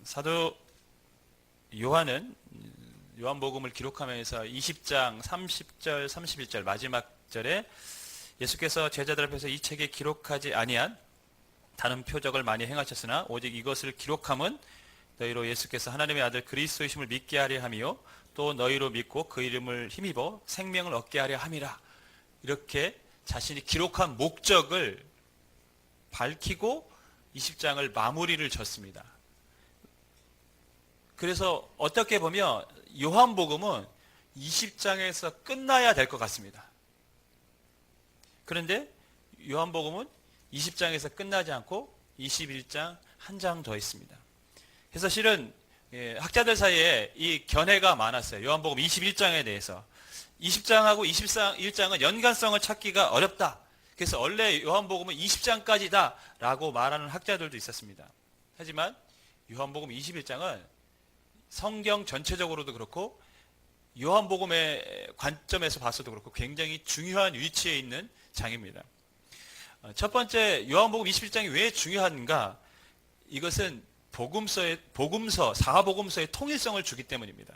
사도 요한은 요한복음을 기록하면서 20장 30절 31절 마지막 절에 예수께서 제자들 앞에서 이 책에 기록하지 아니한 다른 표적을 많이 행하셨으나 오직 이것을 기록함은 너희로 예수께서 하나님의 아들 그리스도이심을 믿게 하려 함이요 또 너희로 믿고 그 이름을 힘입어 생명을 얻게 하려 함이라. 이렇게 자신이 기록한 목적을 밝히고 20장을 마무리를 졌습니다. 그래서 어떻게 보면 요한복음은 20장에서 끝나야 될 것 같습니다. 그런데 요한복음은 20장에서 끝나지 않고 21장 한 장 더 있습니다. 그래서 실은 학자들 사이에 이 견해가 많았어요. 요한복음 21장에 대해서. 20장하고 21장은 연관성을 찾기가 어렵다. 그래서 원래 요한복음은 20장까지다 라고 말하는 학자들도 있었습니다. 하지만 요한복음 21장은 성경 전체적으로도 그렇고 요한복음의 관점에서 봤어도 그렇고 굉장히 중요한 위치에 있는 장입니다. 첫 번째, 요한복음 21장이 왜 중요한가? 이것은 복음서, 사복음서의 통일성을 주기 때문입니다.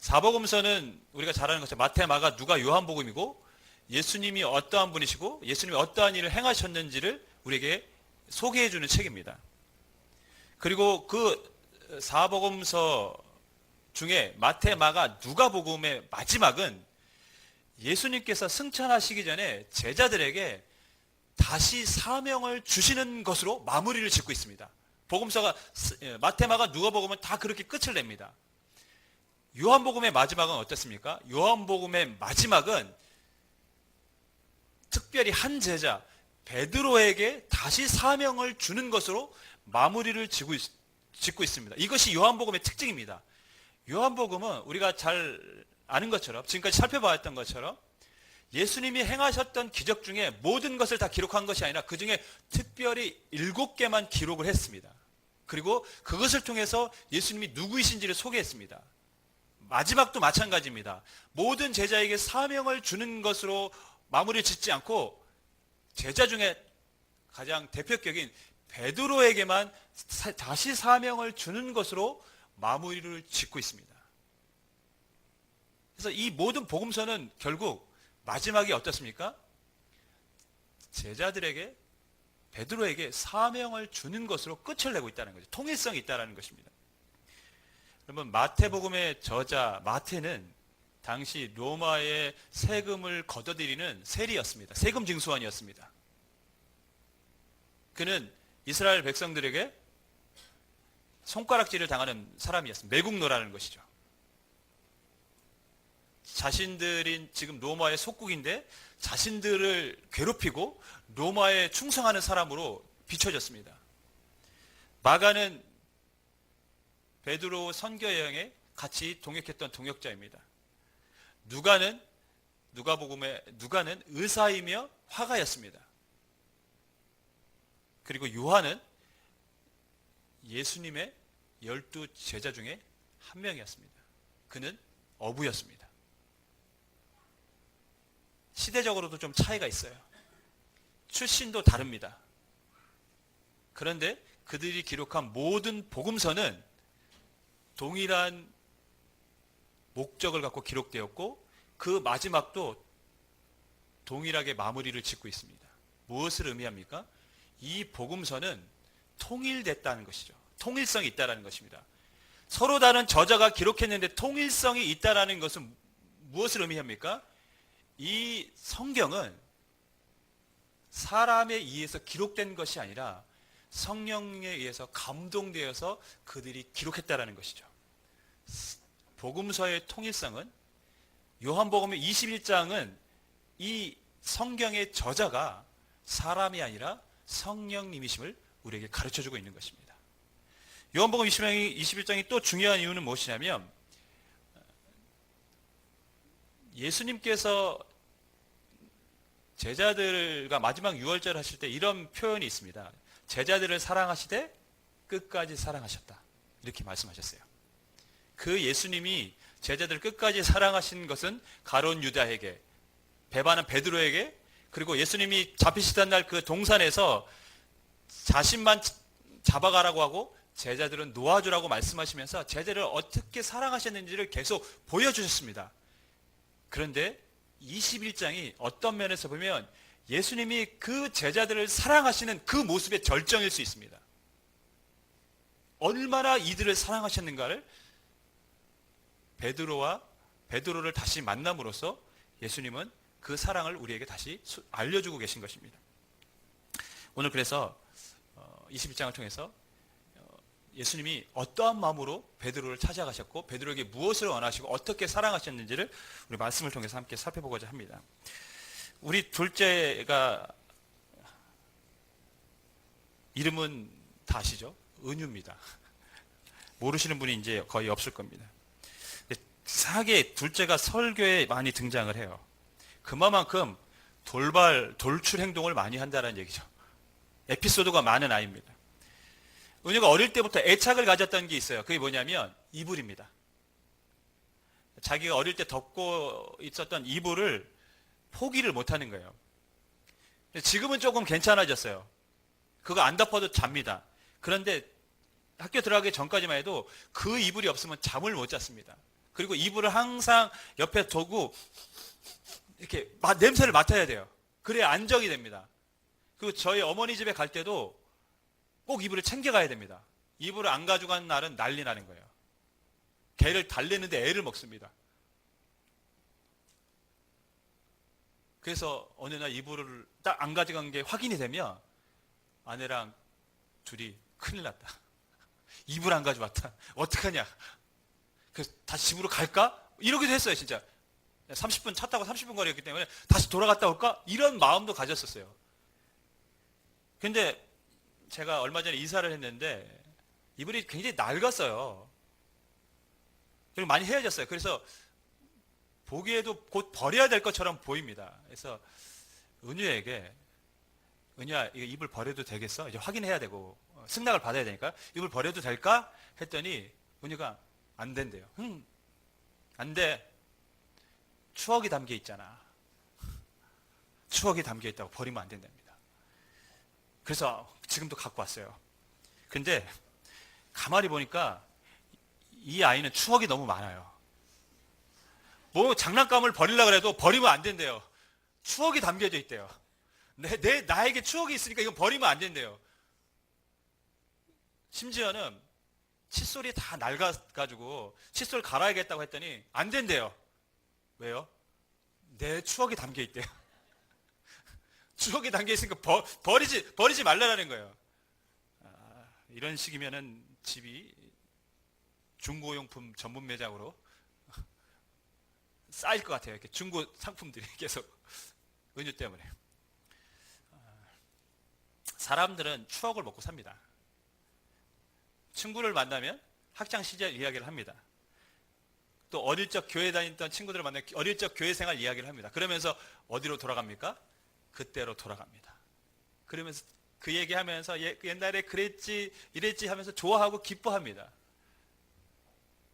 사복음서는 우리가 잘 아는 것처럼 마태, 마가, 누가, 요한복음이고 예수님이 어떠한 분이시고 예수님이 어떠한 일을 행하셨는지를 우리에게 소개해 주는 책입니다. 그리고 그 사복음서 중에 마태, 마가, 누가복음의 마지막은 예수님께서 승천하시기 전에 제자들에게 다시 사명을 주시는 것으로 마무리를 짓고 있습니다. 복음서가 마태, 마가, 누가복음은 다 그렇게 끝을 냅니다. 요한복음의 마지막은 어떻습니까? 요한복음의 마지막은 특별히 한 제자 베드로에게 다시 사명을 주는 것으로 마무리를 짓고 있습니다. 이것이 요한복음의 특징입니다. 요한복음은 우리가 잘 아는 것처럼 지금까지 살펴봤던 것처럼 예수님이 행하셨던 기적 중에 모든 것을 다 기록한 것이 아니라 그 중에 특별히 7개만 기록을 했습니다. 그리고 그것을 통해서 예수님이 누구이신지를 소개했습니다. 마지막도 마찬가지입니다. 모든 제자에게 사명을 주는 것으로 마무리를 짓지 않고 제자 중에 가장 대표격인 베드로에게만 다시 사명을 주는 것으로 마무리를 짓고 있습니다. 그래서 이 모든 복음서는 결국 마지막이 어떻습니까? 제자들에게 베드로에게 사명을 주는 것으로 끝을 내고 있다는 거죠. 통일성이 있다는 것입니다. 여러분, 마태복음의 저자 마태는 당시 로마의 세금을 걷어들이는 세리였습니다. 세금 징수원이었습니다. 그는 이스라엘 백성들에게 손가락질을 당하는 사람이었습니다. 매국노라는 것이죠. 자신들인 지금 로마의 속국인데 자신들을 괴롭히고 로마에 충성하는 사람으로 비춰졌습니다. 마가는 베드로 선교 여행에 같이 동역했던 동역자입니다. 누가는 의사이며 화가였습니다. 그리고 요한은 예수님의 12 제자 중에 한 명이었습니다. 그는 어부였습니다. 시대적으로도 좀 차이가 있어요. 출신도 다릅니다. 그런데 그들이 기록한 모든 복음서는 동일한 목적을 갖고 기록되었고 그 마지막도 동일하게 마무리를 짓고 있습니다. 무엇을 의미합니까? 이 복음서는 통일됐다는 것이죠. 통일성이 있다는 것입니다. 서로 다른 저자가 기록했는데 통일성이 있다는 것은 무엇을 의미합니까? 이 성경은 사람에 의해서 기록된 것이 아니라 성령에 의해서 감동되어서 그들이 기록했다는 것이죠. 복음서의 통일성은 요한복음의 21장은 이 성경의 저자가 사람이 아니라 성령님이심을 우리에게 가르쳐주고 있는 것입니다. 요한복음 21장이 또 중요한 이유는 무엇이냐면 예수님께서 제자들과 마지막 유월절 하실 때 이런 표현이 있습니다. 제자들을 사랑하시되 끝까지 사랑하셨다. 이렇게 말씀하셨어요. 그 예수님이 제자들을 끝까지 사랑하신 것은 가룟 유다에게, 배반한 베드로에게, 그리고 예수님이 잡히시던 날 그 동산에서 자신만 잡아가라고 하고 제자들은 놓아주라고 말씀하시면서 제자들을 어떻게 사랑하셨는지를 계속 보여주셨습니다. 그런데 21장이 어떤 면에서 보면 예수님이 그 제자들을 사랑하시는 그 모습의 절정일 수 있습니다. 얼마나 이들을 사랑하셨는가를 베드로를 다시 만남으로써 예수님은 그 사랑을 우리에게 다시 알려주고 계신 것입니다. 오늘 그래서 21장을 통해서 예수님이 어떠한 마음으로 베드로를 찾아가셨고 베드로에게 무엇을 원하시고 어떻게 사랑하셨는지를 우리 말씀을 통해서 함께 살펴보고자 합니다. 우리 둘째가 이름은 다 아시죠? 은유입니다. 모르시는 분이 이제 거의 없을 겁니다. 이상하게 둘째가 설교에 많이 등장을 해요. 그만큼 돌출 행동을 많이 한다는 얘기죠. 에피소드가 많은 아이입니다. 은유가 어릴 때부터 애착을 가졌던 게 있어요. 그게 뭐냐면 이불입니다. 자기가 어릴 때 덮고 있었던 이불을 포기를 못하는 거예요. 지금은 조금 괜찮아졌어요. 그거 안 덮어도 잡니다. 그런데 학교 들어가기 전까지만 해도 그 이불이 없으면 잠을 못 잤습니다. 그리고 이불을 항상 옆에 두고 이렇게 냄새를 맡아야 돼요. 그래야 안정이 됩니다. 그리고 저희 어머니 집에 갈 때도 꼭 이불을 챙겨가야 됩니다. 이불을 안 가져간 날은 난리 나는 거예요. 개를 달래는데 애를 먹습니다. 그래서 어느 날 이불을 딱 안 가져간 게 확인이 되면 아내랑 둘이 큰일 났다. 이불 안 가져왔다. 어떡하냐. 그래서 다시 집으로 갈까? 이러기도 했어요, 진짜. 30분 차 타고 30분 거리였기 때문에 다시 돌아갔다 올까? 이런 마음도 가졌었어요. 근데 제가 얼마 전에 이사를 했는데 이불이 굉장히 낡았어요. 그리고 많이 헤어졌어요. 그래서 보기에도 곧 버려야 될 것처럼 보입니다. 그래서 은유에게 은유야, 이거 이불 버려도 되겠어? 이제 확인해야 되고 승낙을 받아야 되니까 이불 버려도 될까? 했더니 은유가 안 된대요. 안 돼. 추억이 담겨 있잖아. 추억이 담겨 있다고 버리면 안 된답니다. 그래서 지금도 갖고 왔어요. 근데 가만히 보니까 이 아이는 추억이 너무 많아요. 뭐 장난감을 버리려고 해도 버리면 안 된대요. 추억이 담겨져 있대요. 나에게 추억이 있으니까 이건 버리면 안 된대요. 심지어는 칫솔이 다 낡아가지고 칫솔 갈아야겠다고 했더니 안 된대요. 왜요? 내 추억이 담겨 있대요. 추억이 담겨 있으니까 버리지 말라라는 거예요. 이런 식이면은 집이 중고용품 전문 매장으로 쌓일 것 같아요. 이렇게 중고 상품들이 계속 은유 때문에. 사람들은 추억을 먹고 삽니다. 친구를 만나면 학창 시절 이야기를 합니다. 또 어릴 적 교회 다니던 친구들을 만나면 어릴 적 교회 생활 이야기를 합니다. 그러면서 어디로 돌아갑니까? 그때로 돌아갑니다. 그러면서 그 얘기하면서 옛날에 그랬지 이랬지 하면서 좋아하고 기뻐합니다.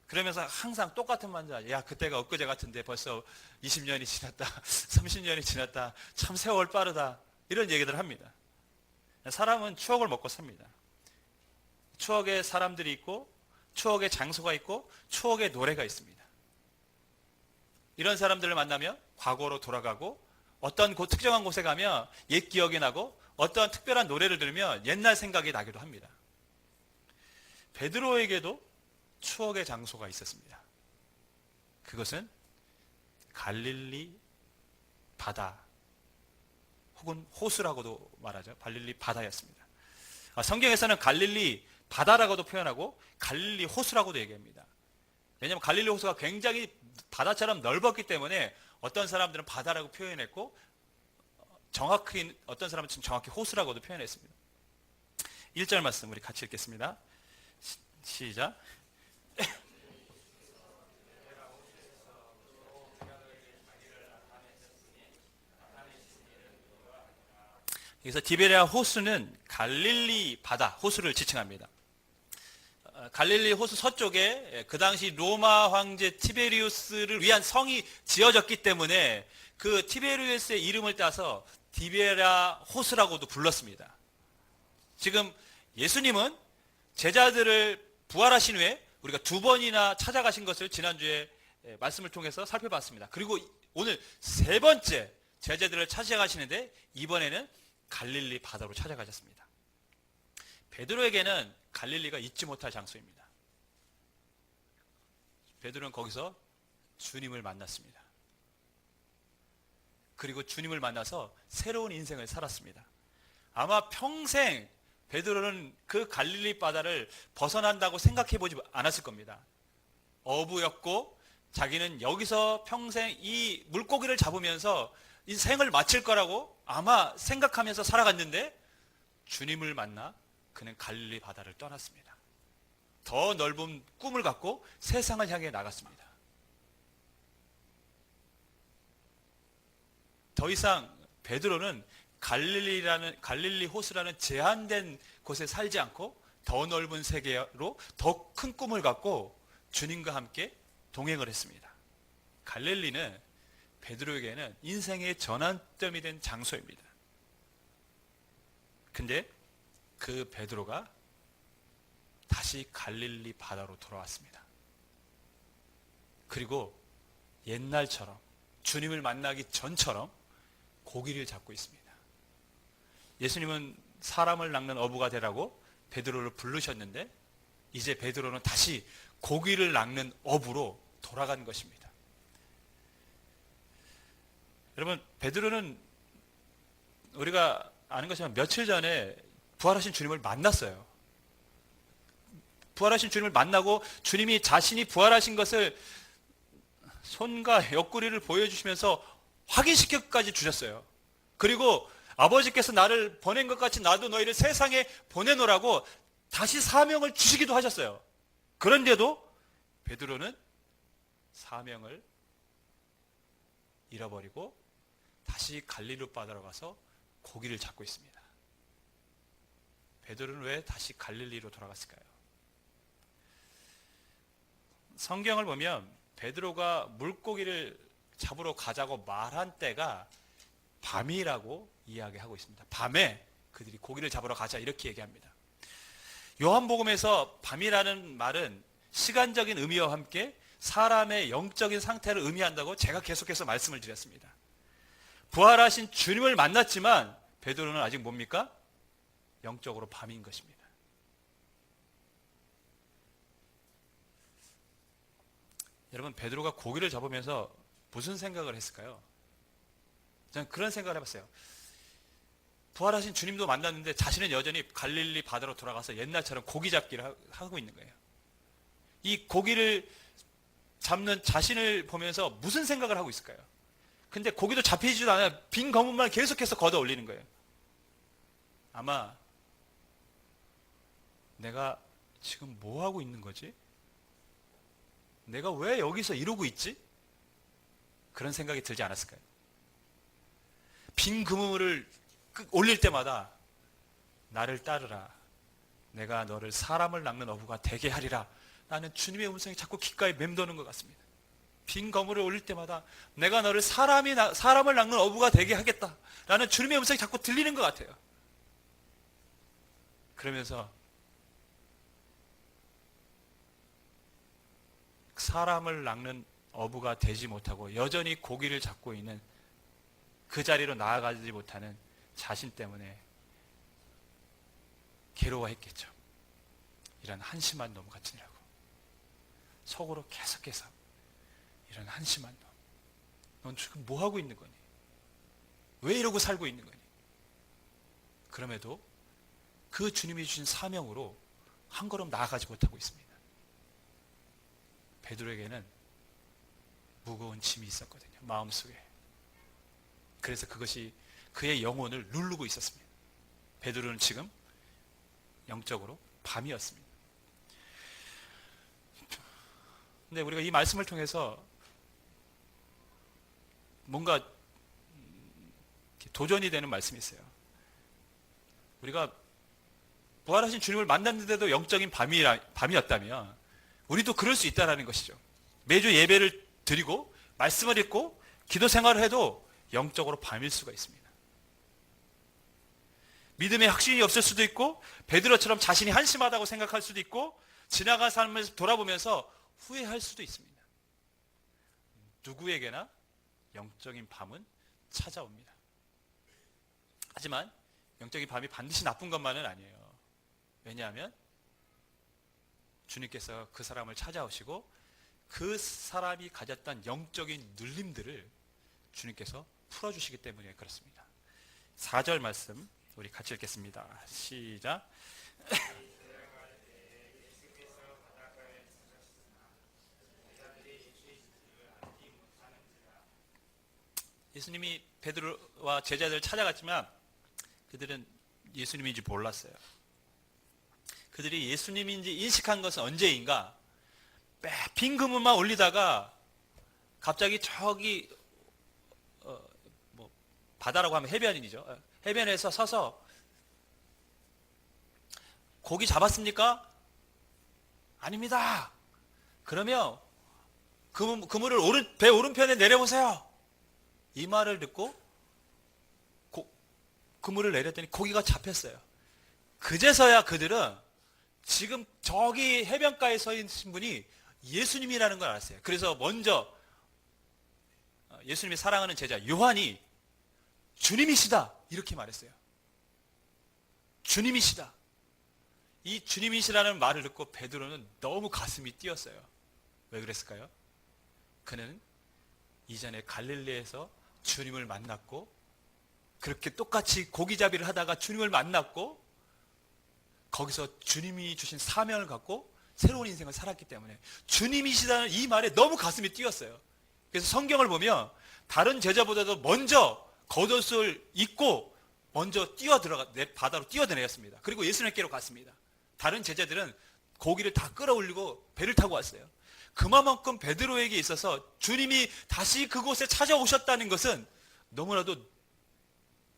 그러면서 항상 똑같은 만자, 야 그때가 엊그제 같은데 벌써 20년이 지났다 30년이 지났다 참 세월 빠르다 이런 얘기들을 합니다. 사람은 추억을 먹고 삽니다. 추억의 사람들이 있고 추억의 장소가 있고 추억의 노래가 있습니다. 이런 사람들을 만나면 과거로 돌아가고 어떤 특정한 곳에 가면 옛 기억이 나고 어떤 특별한 노래를 들으면 옛날 생각이 나기도 합니다. 베드로에게도 추억의 장소가 있었습니다. 그것은 갈릴리 바다 혹은 호수라고도 말하죠. 갈릴리 바다였습니다. 성경에서는 갈릴리 바다라고도 표현하고 갈릴리 호수라고도 얘기합니다. 왜냐하면 갈릴리 호수가 굉장히 바다처럼 넓었기 때문에 어떤 사람들은 바다라고 표현했고 정확히 어떤 사람은 정확히 호수라고도 표현했습니다. 1절 말씀 우리 같이 읽겠습니다. 시작. 여기서 디베랴 호수는 갈릴리 바다 호수를 지칭합니다. 갈릴리 호수 서쪽에 그 당시 로마 황제 티베리우스를 위한 성이 지어졌기 때문에 그 티베리우스의 이름을 따서 디베랴 호수라고도 불렀습니다. 지금 예수님은 제자들을 부활하신 후에 우리가 두 번이나 찾아가신 것을 지난주에 말씀을 통해서 살펴봤습니다. 그리고 오늘 세 번째 제자들을 찾아가시는데 이번에는 갈릴리 바다로 찾아가셨습니다. 베드로에게는 갈릴리가 잊지 못할 장소입니다. 베드로는 거기서 주님을 만났습니다. 그리고 주님을 만나서 새로운 인생을 살았습니다. 아마 평생 베드로는 그 갈릴리 바다를 벗어난다고 생각해 보지 않았을 겁니다. 어부였고 자기는 여기서 평생 이 물고기를 잡으면서 인생을 마칠 거라고 아마 생각하면서 살아갔는데 주님을 만나 그는 갈릴리 바다를 떠났습니다. 더 넓은 꿈을 갖고 세상을 향해 나갔습니다. 더 이상 베드로는 갈릴리 호수라는 제한된 곳에 살지 않고 더 넓은 세계로 더 큰 꿈을 갖고 주님과 함께 동행을 했습니다. 갈릴리는 베드로에게는 인생의 전환점이 된 장소입니다. 근데 그 베드로가 다시 갈릴리 바다로 돌아왔습니다. 그리고 옛날처럼 주님을 만나기 전처럼 고기를 잡고 있습니다. 예수님은 사람을 낚는 어부가 되라고 베드로를 부르셨는데 이제 베드로는 다시 고기를 낚는 어부로 돌아간 것입니다. 여러분, 베드로는 우리가 아는 것처럼 며칠 전에 부활하신 주님을 만났어요. 부활하신 주님을 만나고 주님이 자신이 부활하신 것을 손과 옆구리를 보여주시면서 확인시켜까지 주셨어요. 그리고 아버지께서 나를 보낸 것 같이 나도 너희를 세상에 보내노라고 다시 사명을 주시기도 하셨어요. 그런데도 베드로는 사명을 잃어버리고 다시 갈릴리 바다로 가서 고기를 잡고 있습니다. 베드로는 왜 다시 갈릴리로 돌아갔을까요? 성경을 보면 베드로가 물고기를 잡으러 가자고 말한 때가 밤이라고 이야기하고 있습니다. 밤에 그들이 고기를 잡으러 가자 이렇게 얘기합니다. 요한복음에서 밤이라는 말은 시간적인 의미와 함께 사람의 영적인 상태를 의미한다고 제가 계속해서 말씀을 드렸습니다. 부활하신 주님을 만났지만 베드로는 아직 뭡니까? 영적으로 밤인 것입니다. 여러분, 베드로가 고기를 잡으면서 무슨 생각을 했을까요? 저는 그런 생각을 해봤어요. 부활하신 주님도 만났는데 자신은 여전히 갈릴리 바다로 돌아가서 옛날처럼 고기 잡기를 하고 있는 거예요. 이 고기를 잡는 자신을 보면서 무슨 생각을 하고 있을까요? 근데 고기도 잡히지도 않아요. 빈 거문만 계속해서 걷어 올리는 거예요. 아마 내가 지금 뭐 하고 있는 거지? 내가 왜 여기서 이러고 있지? 그런 생각이 들지 않았을까요? 빈 그물을 올릴 때마다 나를 따르라. 내가 너를 사람을 낚는 어부가 되게 하리라. 라는 주님의 음성이 자꾸 귓가에 맴도는 것 같습니다. 빈 그물을 올릴 때마다 내가 너를 사람을 낚는 어부가 되게 하겠다. 라는 주님의 음성이 자꾸 들리는 것 같아요. 그러면서 사람을 낚는 어부가 되지 못하고 여전히 고기를 잡고 있는 그 자리로 나아가지 못하는 자신 때문에 괴로워했겠죠. 이런 한심한 놈 같으니라고. 속으로 계속해서 이런 한심한 놈. 넌 지금 뭐 하고 있는 거니? 왜 이러고 살고 있는 거니? 그럼에도 그 주님이 주신 사명으로 한 걸음 나아가지 못하고 있습니다. 베드로에게는 무거운 짐이 있었거든요. 마음속에. 그래서 그것이 그의 영혼을 누르고 있었습니다. 베드로는 지금 영적으로 밤이었습니다. 근데 우리가 이 말씀을 통해서 뭔가 도전이 되는 말씀이 있어요. 우리가 부활하신 주님을 만났는데도 영적인 밤이었다면 우리도 그럴 수 있다는 것이죠. 매주 예배를 드리고 말씀을 읽고 기도 생활을 해도 영적으로 밤일 수가 있습니다. 믿음의 확신이 없을 수도 있고 베드로처럼 자신이 한심하다고 생각할 수도 있고 지나간 삶을 돌아보면서 후회할 수도 있습니다. 누구에게나 영적인 밤은 찾아옵니다. 하지만 영적인 밤이 반드시 나쁜 것만은 아니에요. 왜냐하면 주님께서 그 사람을 찾아오시고 그 사람이 가졌던 영적인 눌림들을 주님께서 풀어주시기 때문에 그렇습니다. 4절 말씀 우리 같이 읽겠습니다. 시작. 예수님이 베드로와 제자들을 찾아갔지만 그들은 예수님인지 몰랐어요. 그들이 예수님인지 인식한 것은 언제인가? 빈 그물만 올리다가 갑자기 저기 바다라고 하면 해변이죠. 해변에서 서서 고기 잡았습니까? 아닙니다. 그러면 그물을 배 오른편에 내려보세요. 이 말을 듣고 그물을 내렸더니 고기가 잡혔어요. 그제서야 그들은 지금 저기 해변가에 서 있는 분이 예수님이라는 걸 알았어요. 그래서 먼저 예수님이 사랑하는 제자 요한이 주님이시다 이렇게 말했어요. 주님이시다. 이 주님이시라는 말을 듣고 베드로는 너무 가슴이 뛰었어요. 왜 그랬을까요? 그는 이전에 갈릴리에서 주님을 만났고 그렇게 똑같이 고기잡이를 하다가 주님을 만났고 거기서 주님이 주신 사명을 갖고 새로운 인생을 살았기 때문에 주님이시다는 이 말에 너무 가슴이 뛰었어요. 그래서 성경을 보면 다른 제자보다도 먼저 겉옷을 입고 먼저 바다로 뛰어들었습니다. 그리고 예수님께로 갔습니다. 다른 제자들은 고기를 다 끌어올리고 배를 타고 왔어요. 그만큼 베드로에게 있어서 주님이 다시 그곳에 찾아오셨다는 것은 너무나도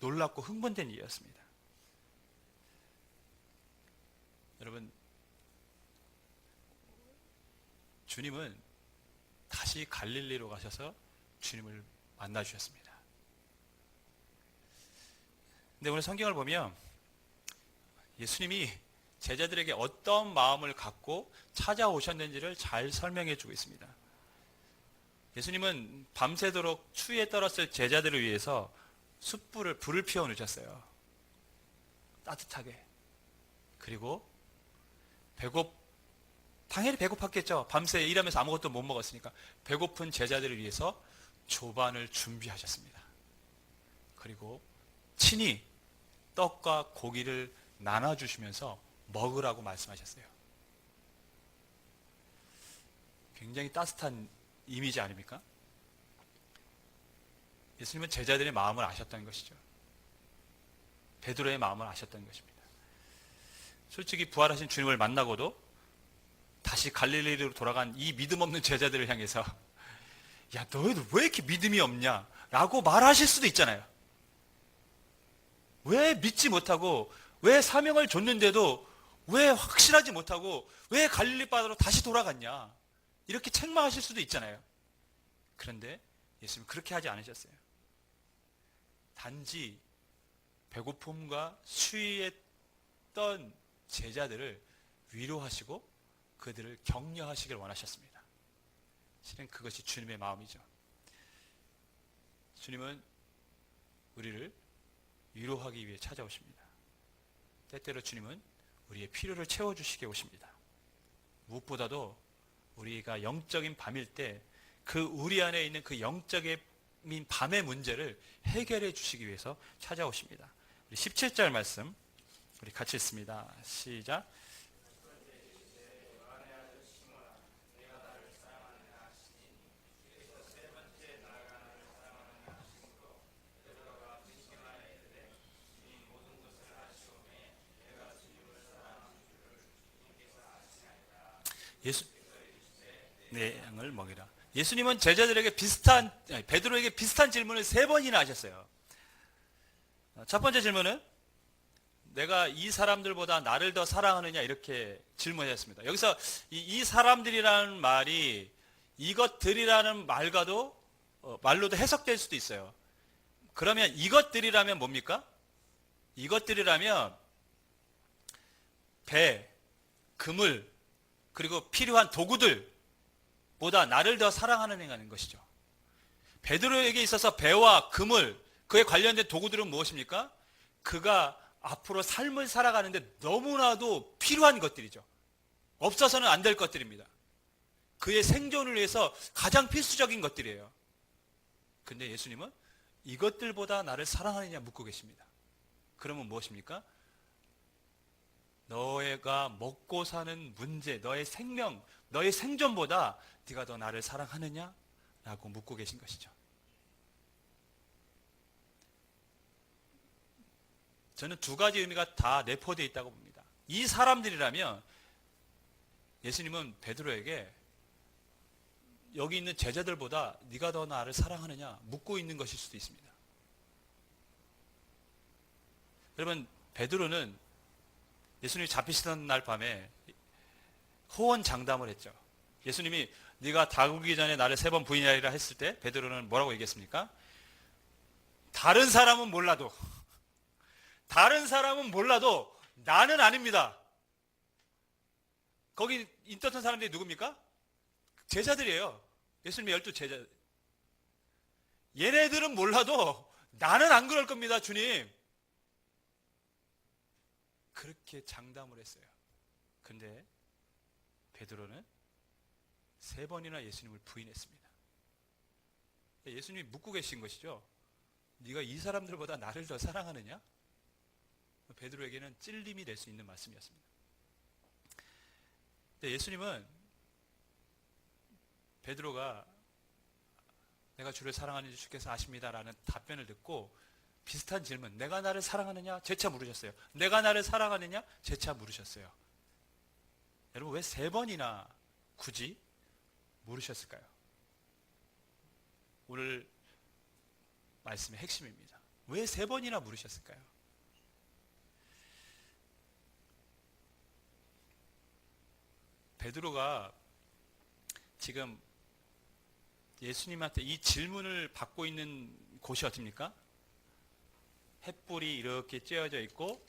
놀랍고 흥분된 일이었습니다. 여러분, 주님은 다시 갈릴리로 가셔서 주님을 만나 주셨습니다. 근데 오늘 성경을 보면 예수님이 제자들에게 어떤 마음을 갖고 찾아오셨는지를 잘 설명해 주고 있습니다. 예수님은 밤새도록 추위에 떨었을 제자들을 위해서 불을 피워 놓으셨어요. 따뜻하게. 그리고 당연히 배고팠겠죠. 밤새 일하면서 아무것도 못 먹었으니까 배고픈 제자들을 위해서 조반을 준비하셨습니다. 그리고 친히 떡과 고기를 나눠주시면서 먹으라고 말씀하셨어요. 굉장히 따뜻한 이미지 아닙니까? 예수님은 제자들의 마음을 아셨다는 것이죠. 베드로의 마음을 아셨다는 것입니다. 솔직히 부활하신 주님을 만나고도 다시 갈릴리로 돌아간 이 믿음 없는 제자들을 향해서 야, 너희들 왜 이렇게 믿음이 없냐? 라고 말하실 수도 있잖아요. 왜 믿지 못하고 왜 사명을 줬는데도 왜 확실하지 못하고 왜 갈릴리 바다로 다시 돌아갔냐? 이렇게 책망하실 수도 있잖아요. 그런데 예수님은 그렇게 하지 않으셨어요. 단지 배고픔과 수위에 떤 제자들을 위로하시고 그들을 격려하시길 원하셨습니다. 실은 그것이 주님의 마음이죠. 주님은 우리를 위로하기 위해 찾아오십니다. 때때로 주님은 우리의 필요를 채워주시게 오십니다. 무엇보다도 우리가 영적인 밤일 때 그 우리 안에 있는 그 영적인 밤의 문제를 해결해 주시기 위해서 찾아오십니다. 우리 17절 말씀 우리 같이 읽습니다. 시작. 내 양을 먹이라. 예수님은 제자들에게 베드로에게 비슷한 질문을 3번이나 하셨어요. 첫 번째 질문은 내가 이 사람들보다 나를 더 사랑하느냐 이렇게 질문하셨습니다. 여기서 이 사람들이라는 말이 이것들이라는 말로도 해석될 수도 있어요. 그러면 이것들이라면 뭡니까? 이것들이라면 배, 그물, 그리고 필요한 도구들보다 나를 더 사랑하는 것이죠. 베드로에게 있어서 배와 그물, 그에 관련된 도구들은 무엇입니까? 그가 앞으로 삶을 살아가는데 너무나도 필요한 것들이죠. 없어서는 안 될 것들입니다. 그의 생존을 위해서 가장 필수적인 것들이에요. 근데 예수님은 이것들보다 나를 사랑하느냐 묻고 계십니다. 그러면 무엇입니까? 너희가 먹고 사는 문제, 너의 생명, 너의 생존보다 네가 더 나를 사랑하느냐? 라고 묻고 계신 것이죠. 저는 두 가지 의미가 다 내포되어 있다고 봅니다. 이 사람들이라면 예수님은 베드로에게 여기 있는 제자들보다 네가 더 나를 사랑하느냐 묻고 있는 것일 수도 있습니다. 여러분, 베드로는 예수님이 잡히시던 날 밤에 호언장담을 했죠. 예수님이 네가 다구기 전에 나를 3번 부인하리라 했을 때 베드로는 뭐라고 얘기했습니까? 다른 사람은 몰라도 나는 아닙니다. 거기 있었던 사람들이 누굽니까? 제자들이에요. 예수님의 12제자. 얘네들은 몰라도 나는 안 그럴 겁니다, 주님. 그렇게 장담을 했어요. 근데 베드로는 3번이나 예수님을 부인했습니다. 예수님이 묻고 계신 것이죠. 네가 이 사람들보다 나를 더 사랑하느냐? 베드로에게는 찔림이 될 수 있는 말씀이었습니다. 근데 예수님은 베드로가 내가 주를 사랑하는지 주께서 아십니다라는 답변을 듣고 비슷한 질문, 내가 나를 사랑하느냐? 재차 물으셨어요. 내가 나를 사랑하느냐? 재차 물으셨어요. 여러분, 왜 3번이나 굳이 물으셨을까요? 오늘 말씀의 핵심입니다. 왜 3번이나 물으셨을까요? 베드로가 지금 예수님한테 이 질문을 받고 있는 곳이 어딥니까? 횃불이 이렇게 쬐어져 있고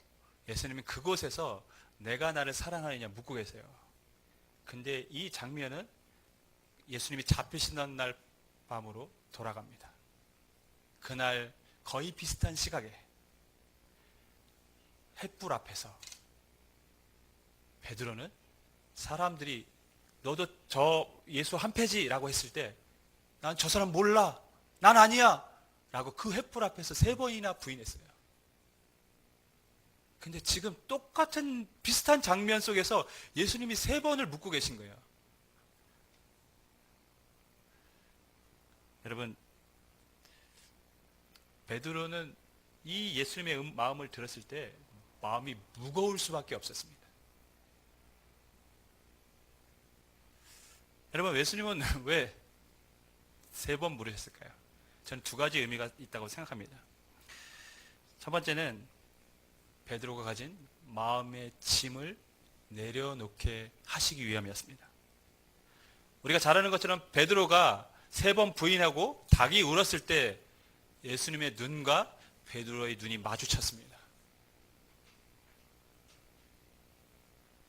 예수님이 그곳에서 내가 나를 사랑하느냐 묻고 계세요. 근데 이 장면은 예수님이 잡히시던 날 밤으로 돌아갑니다. 그날 거의 비슷한 시각에 횃불 앞에서 베드로는 사람들이 너도 저 예수 한패지라고 했을 때 난 저 사람 몰라, 난 아니야 라고 그 횃불 앞에서 3번이나 부인했어요. 근데 지금 똑같은 비슷한 장면 속에서 예수님이 3번을 묻고 계신 거예요. 여러분, 베드로는 이 예수님의 마음을 들었을 때 마음이 무거울 수밖에 없었습니다. 여러분, 예수님은 왜 3번 물으셨을까요? 저는 2가지 의미가 있다고 생각합니다. 첫 번째는 베드로가 가진 마음의 짐을 내려놓게 하시기 위함이었습니다. 우리가 잘 아는 것처럼 베드로가 3번 부인하고 닭이 울었을 때 예수님의 눈과 베드로의 눈이 마주쳤습니다.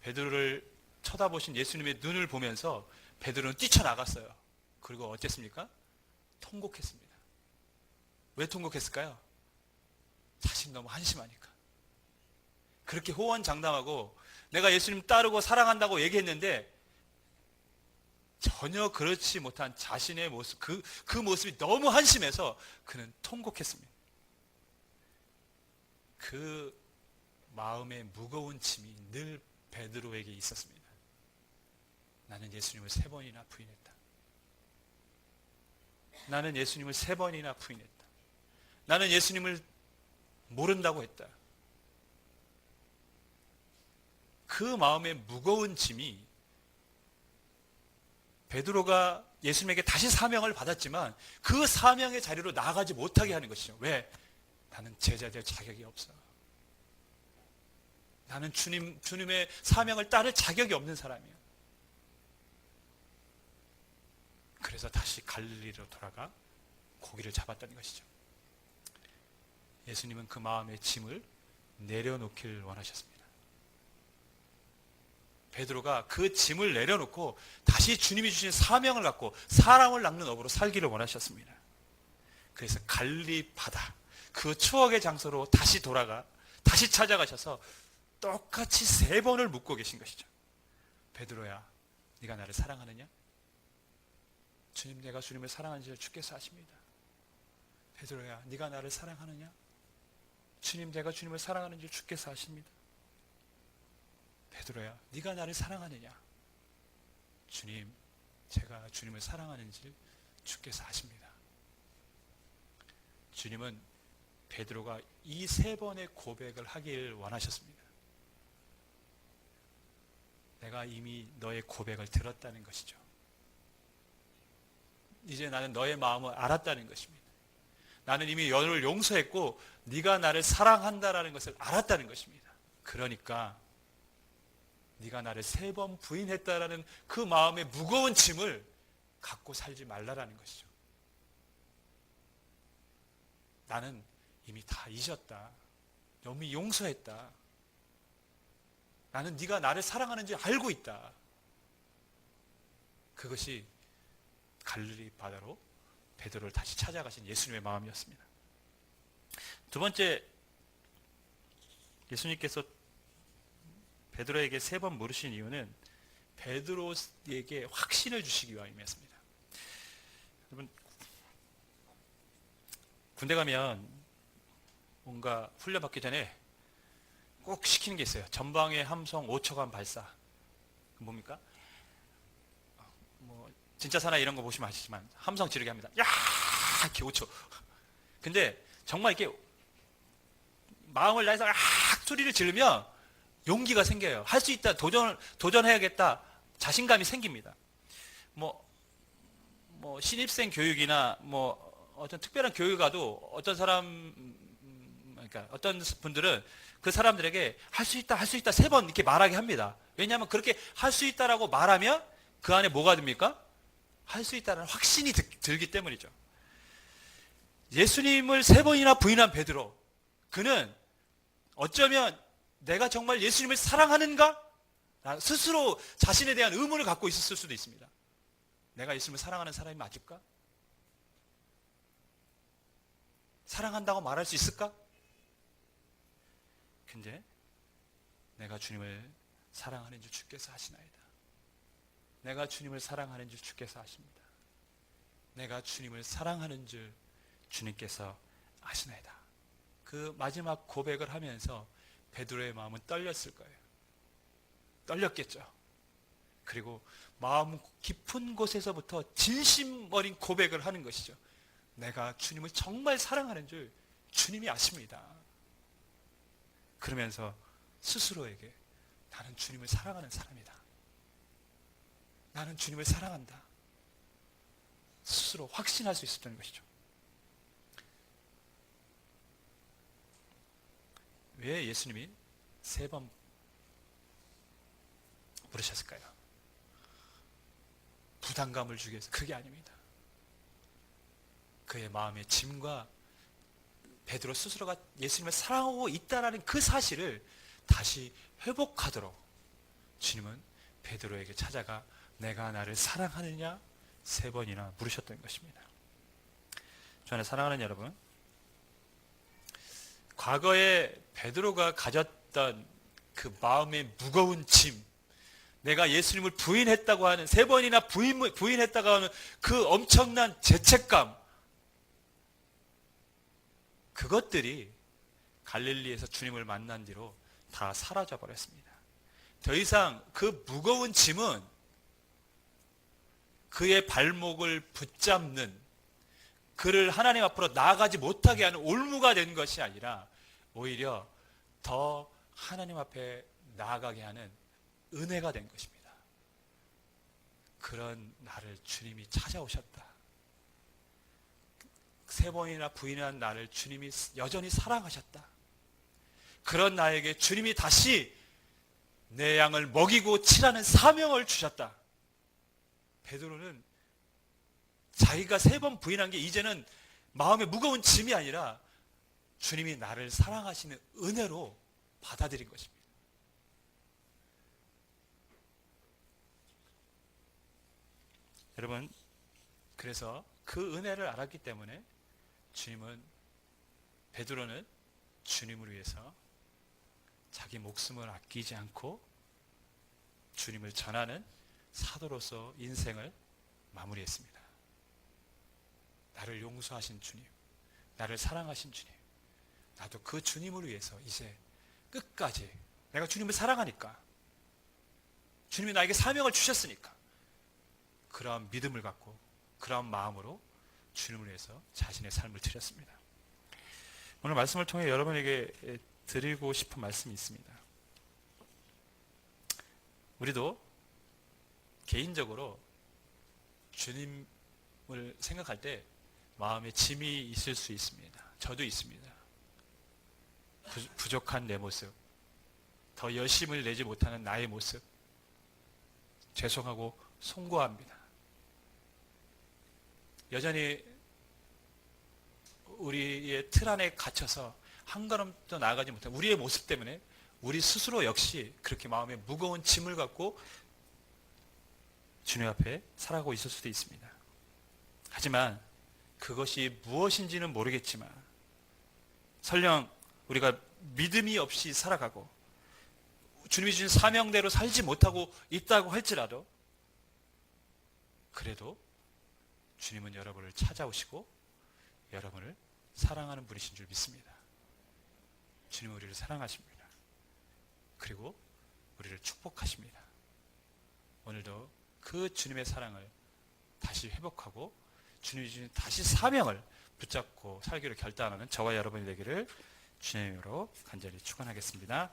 베드로를 쳐다보신 예수님의 눈을 보면서 베드로는 뛰쳐나갔어요. 그리고 어땠습니까? 통곡했습니다. 왜 통곡했을까요? 자신 너무 한심하니까. 그렇게 호언장담하고 내가 예수님 따르고 사랑한다고 얘기했는데 전혀 그렇지 못한 자신의 모습, 그 모습이 너무 한심해서 그는 통곡했습니다. 그 마음의 무거운 짐이 늘 베드로에게 있었습니다. 나는 예수님을 3번이나 부인했다. 나는 예수님을 3번이나 부인했다. 나는 예수님을 모른다고 했다. 그 마음의 무거운 짐이 베드로가 예수님에게 다시 사명을 받았지만 그 사명의 자리로 나아가지 못하게 하는 것이죠. 왜? 나는 제자 될 자격이 없어. 나는 주님의 사명을 따를 자격이 없는 사람이야. 그래서 다시 갈릴리로 돌아가 고기를 잡았다는 것이죠. 예수님은 그 마음의 짐을 내려놓길 원하셨습니다. 베드로가 그 짐을 내려놓고 다시 주님이 주신 사명을 갖고 사람을 낚는 업으로 살기를 원하셨습니다. 그래서 갈릴리 바다, 그 추억의 장소로 다시 돌아가 다시 찾아가셔서 똑같이 3번을 묻고 계신 것이죠. 베드로야, 네가 나를 사랑하느냐? 주님, 내가 주님을 사랑하는 줄 주께서 아십니다. 베드로야, 네가 나를 사랑하느냐? 주님, 내가 주님을 사랑하는 줄 주께서 아십니다. 베드로야, 네가 나를 사랑하느냐? 주님, 제가 주님을 사랑하는 줄 주께서 아십니다. 주님은 베드로가 이 3번의 고백을 하길 원하셨습니다. 내가 이미 너의 고백을 들었다는 것이죠. 이제 나는 너의 마음을 알았다는 것입니다. 나는 이미 너를 용서했고 네가 나를 사랑한다라는 것을 알았다는 것입니다. 그러니까 네가 나를 3번 부인했다라는 그 마음의 무거운 짐을 갖고 살지 말라라는 것이죠. 나는 이미 다 잊었다. 이미 용서했다. 나는 네가 나를 사랑하는지 알고 있다. 그것이 갈릴리 바다로 베드로를 다시 찾아가신 예수님의 마음이었습니다. 두 번째, 예수님께서 베드로에게 3번 물으신 이유는 베드로에게 확신을 주시기 위함이었습니다. 여러분, 군대 가면 뭔가 훈련 받기 전에 꼭 시키는 게 있어요. 전방의 함성 5초간 발사. 뭡니까? 뭐 진짜 사나이 이런 거 보시면 아시지만 함성 지르게 합니다. 야! 이렇게 5초. 근데 정말 이렇게 마음을 다해서 야! 소리를 지르면 용기가 생겨요. 할 수 있다. 도전해야겠다. 자신감이 생깁니다. 뭐 신입생 교육이나 어떤 특별한 교육을 가도 어떤 그러니까 어떤 분들은 그 사람들에게 할 수 있다, 할 수 있다 3번 이렇게 말하게 합니다. 왜냐하면 그렇게 할 수 있다라고 말하면 그 안에 뭐가 듭니까? 할 수 있다는 확신이 들기 때문이죠. 예수님을 3번이나 부인한 베드로, 그는 어쩌면 내가 정말 예수님을 사랑하는가? 스스로 자신에 대한 의문을 갖고 있었을 수도 있습니다. 내가 예수님을 사랑하는 사람이 맞을까? 사랑한다고 말할 수 있을까? 근데 내가 주님을 사랑하는 줄 주께서 아시나이다. 내가 주님을 사랑하는 줄 주께서 아십니다. 내가 주님을 사랑하는 줄 주님께서 아시나이다. 그 마지막 고백을 하면서 베드로의 마음은 떨렸을 거예요. 떨렸겠죠. 그리고 마음 깊은 곳에서부터 진심 어린 고백을 하는 것이죠. 내가 주님을 정말 사랑하는 줄 주님이 아십니다. 그러면서 스스로에게 나는 주님을 사랑하는 사람이다. 나는 주님을 사랑한다. 스스로 확신할 수 있었던 것이죠. 왜 예수님이 3번 부르셨을까요? 부담감을 주기 위해서. 그게 아닙니다. 그의 마음의 짐과 베드로 스스로가 예수님을 사랑하고 있다는 그 사실을 다시 회복하도록 주님은 베드로에게 찾아가 내가 나를 사랑하느냐 3번이나 물으셨던 것입니다. 저 안에 사랑하는 여러분, 과거에 베드로가 가졌던 그 마음의 무거운 짐, 내가 예수님을 부인했다고 하는 3번이나 부인했다고 하는 그 엄청난 죄책감, 그것들이 갈릴리에서 주님을 만난 뒤로 다 사라져 버렸습니다. 더 이상 그 무거운 짐은 그의 발목을 붙잡는, 그를 하나님 앞으로 나아가지 못하게 하는 올무가 된 것이 아니라 오히려 더 하나님 앞에 나아가게 하는 은혜가 된 것입니다. 그런 나를 주님이 찾아오셨다. 3번이나 부인한 나를 주님이 여전히 사랑하셨다. 그런 나에게 주님이 다시 내 양을 먹이고 치라는 사명을 주셨다. 베드로는 자기가 3번 부인한 게 이제는 마음의 무거운 짐이 아니라 주님이 나를 사랑하시는 은혜로 받아들인 것입니다. 여러분, 그래서 그 은혜를 알았기 때문에 베드로는 주님을 위해서 자기 목숨을 아끼지 않고 주님을 전하는 사도로서 인생을 마무리했습니다. 나를 용서하신 주님, 나를 사랑하신 주님, 나도 그 주님을 위해서 이제 끝까지 내가 주님을 사랑하니까, 주님이 나에게 사명을 주셨으니까 그러한 믿음을 갖고 그러한 마음으로 주님을 위해서 자신의 삶을 드렸습니다. 오늘 말씀을 통해 여러분에게 드리고 싶은 말씀이 있습니다. 우리도 개인적으로 주님을 생각할 때 마음에 짐이 있을 수 있습니다. 저도 있습니다. 부족한 내 모습, 더 열심을 내지 못하는 나의 모습, 죄송하고 송구합니다. 여전히 우리의 틀 안에 갇혀서 한 걸음도 나아가지 못한 우리의 모습 때문에 우리 스스로 역시 그렇게 마음에 무거운 짐을 갖고 주님 앞에 살아가고 있을 수도 있습니다. 하지만 그것이 무엇인지는 모르겠지만 설령 우리가 믿음이 없이 살아가고 주님이 주신 사명대로 살지 못하고 있다고 할지라도 그래도 주님은 여러분을 찾아오시고 여러분을 사랑하는 분이신 줄 믿습니다. 주님은 우리를 사랑하십니다. 그리고 우리를 축복하십니다. 오늘도 그 주님의 사랑을 다시 회복하고 주님이 주신 다시 사명을 붙잡고 살기로 결단하는 저와 여러분이 되기를 주님으로 간절히 축원하겠습니다.